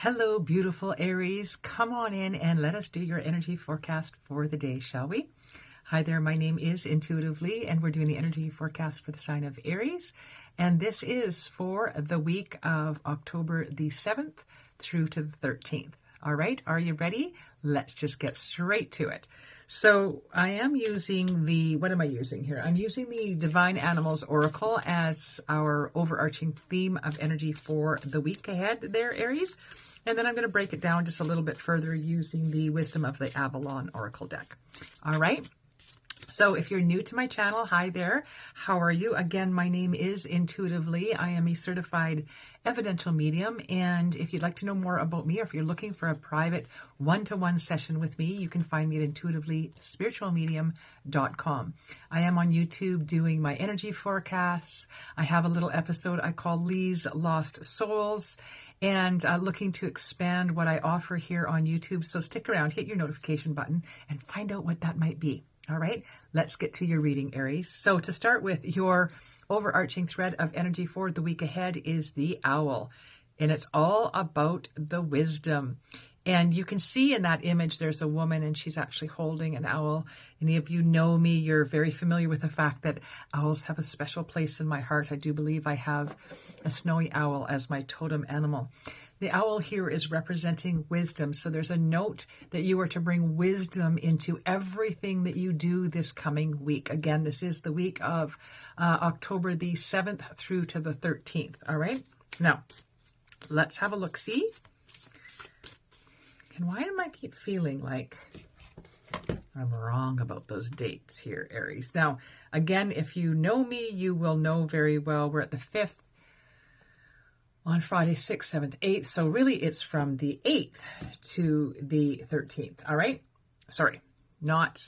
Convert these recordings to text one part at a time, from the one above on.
Hello, beautiful Aries. Come on in and let us do your energy forecast for the day, shall we? Hi there, my name is Intuitively, and we're doing the energy forecast for the sign of Aries. And this is for the week of October the 7th through to the 13th. All right, are you ready? Let's just get straight to it. So I am using what am I using here? I'm using the Divine Animals Oracle as our overarching theme of energy for the week ahead there, Aries. And then I'm going to break it down just a little bit further using the Wisdom of the Avalon Oracle deck. All right. So if you're new to my channel, hi there. How are you? Again, my name is Intuitively. I am a certified evidential medium. And if you'd like to know more about me, or if you're looking for a private one-to-one session with me, you can find me at intuitivelyspiritualmedium.com. I am on YouTube doing my energy forecasts. I have a little episode I call Lee's Lost Souls, and looking to expand what I offer here on YouTube. So stick around, hit your notification button, and find out what that might be. All right, let's get to your reading, Aries. So to start with, your overarching thread of energy for the week ahead is the owl, and it's all about the wisdom. And you can see in that image, there's a woman and she's actually holding an owl. Any of you know me, you're very familiar with the fact that owls have a special place in my heart. I do believe I have a snowy owl as my totem animal. The owl here is representing wisdom. So there's a note that you are to bring wisdom into everything that you do this coming week. Again, this is the week of October the 7th through to the 13th. All right. Now, let's have a look-see. And why do I keep feeling like I'm wrong about those dates here, Aries? Now, again, if you know me, you will know very well we're at the 5th on Friday, 6th, 7th, 8th. So really it's from the 8th to the 13th. All right. Sorry, not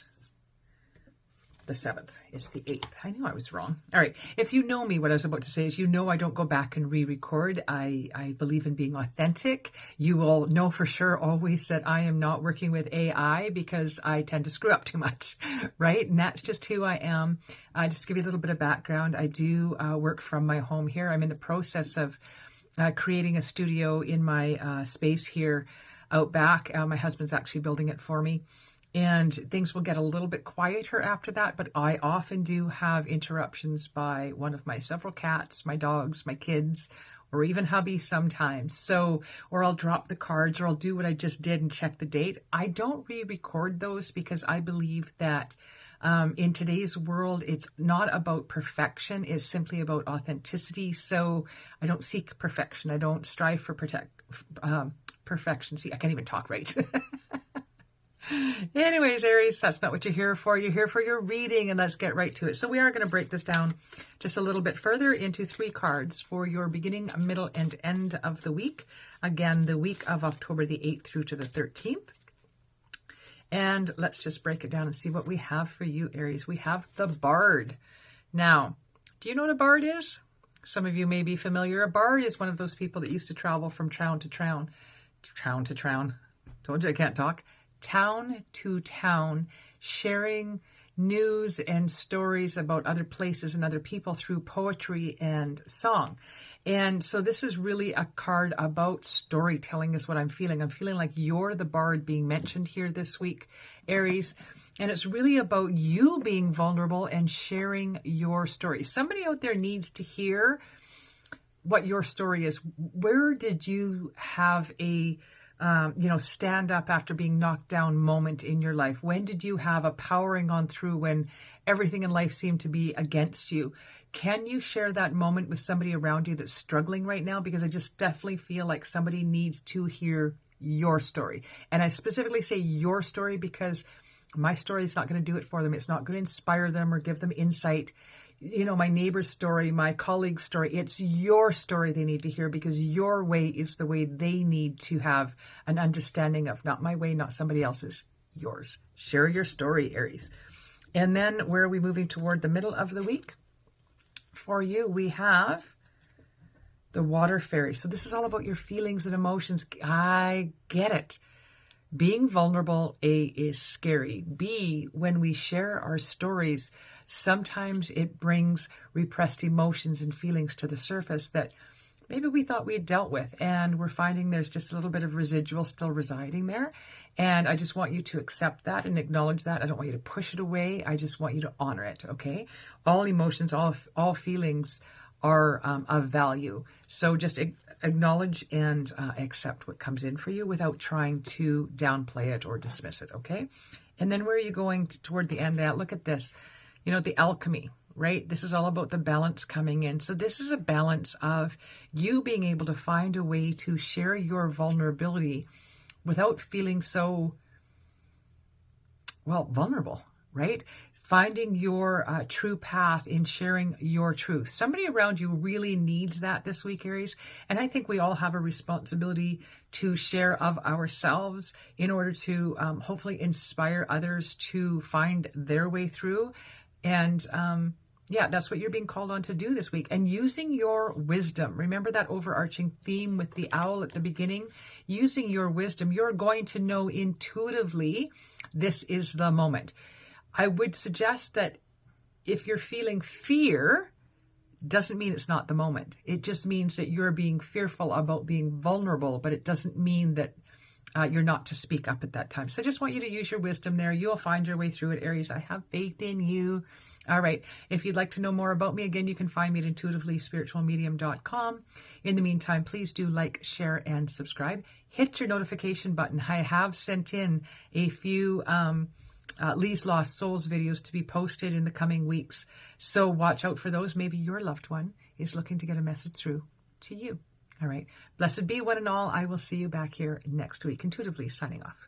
the 7th. It's the 8th. I knew I was wrong. All right. If you know me, what I was about to say is, I don't go back and re-record. I believe in being authentic. You will know for sure always that I am not working with AI because I tend to screw up too much, right? And that's just who I am. Just to give you a little bit of background, I do work from my home here. I'm in the process of creating a studio in my space here out back. My husband's actually building it for me. And things will get a little bit quieter after that, but I often do have interruptions by one of my several cats, my dogs, my kids, or even hubby sometimes. So, or I'll drop the cards, or I'll do what I just did and check the date. I don't re-record those because I believe that in today's world, it's not about perfection. It's simply about authenticity. So I don't seek perfection. I don't strive for perfection. See, I can't even talk right. Anyways, Aries, that's not what you're here for. You're here for your reading, and let's get right to it. So we are going to break this down just a little bit further into 3 cards for your beginning, middle, and end of the week. Again, the week of October the 8th through to the 13th. And let's just break it down and see what we have for you, Aries. We have the Bard. Now, do you know what a Bard is? Some of you may be familiar. A Bard is one of those people that used to travel from town to town. Told you I can't talk. Town to town, sharing news and stories about other places and other people through poetry and song. And so this is really a card about storytelling is what I'm feeling. I'm feeling like you're the bard being mentioned here this week, Aries. And it's really about you being vulnerable and sharing your story. Somebody out there needs to hear what your story is. Where did you have a stand up after being knocked down moment in your life? When did you have a powering on through when everything in life seemed to be against you? Can you share that moment with somebody around you that's struggling right now? Because I just definitely feel like somebody needs to hear your story. And I specifically say your story because my story is not going to do it for them. It's not going to inspire them or give them insight. My neighbor's story, my colleague's story, it's your story they need to hear because your way is the way they need to have an understanding of. Not my way, not somebody else's, yours. Share your story, Aries. And then where are we moving toward the middle of the week? For you, we have the Water Fairy. So this is all about your feelings and emotions. I get it. Being vulnerable, A, is scary. B, when we share our stories, sometimes it brings repressed emotions and feelings to the surface that maybe we thought we had dealt with, and we're finding there's just a little bit of residual still residing there. And I just want you to accept that and acknowledge that. I don't want you to push it away. I just want you to honor it, okay? All emotions, all feelings are of value. So just acknowledge and accept what comes in for you without trying to downplay it or dismiss it, okay? And then where are you going toward the end? Look at this, you know, the alchemy, right? This is all about the balance coming in. So this is a balance of you being able to find a way to share your vulnerability without feeling so, well, vulnerable, right? Finding your true path in sharing your truth. Somebody around you really needs that this week, Aries. And I think we all have a responsibility to share of ourselves in order to hopefully inspire others to find their way through. And yeah, that's what you're being called on to do this week. And using your wisdom. Remember that overarching theme with the owl at the beginning? Using your wisdom, you're going to know intuitively this is the moment. I would suggest that if you're feeling fear, doesn't mean it's not the moment. It just means that you're being fearful about being vulnerable, but it doesn't mean that you're not to speak up at that time. So I just want you to use your wisdom there. You'll find your way through it, Aries. I have faith in you. All right. If you'd like to know more about me, again, you can find me at intuitivelyspiritualmedium.com. In the meantime, please do like, share, and subscribe. Hit your notification button. I have sent in a few Lee's Lost Souls videos to be posted in the coming weeks. So watch out for those. Maybe your loved one is looking to get a message through to you. All right. Blessed be one and all. I will see you back here next week. Intuitively signing off.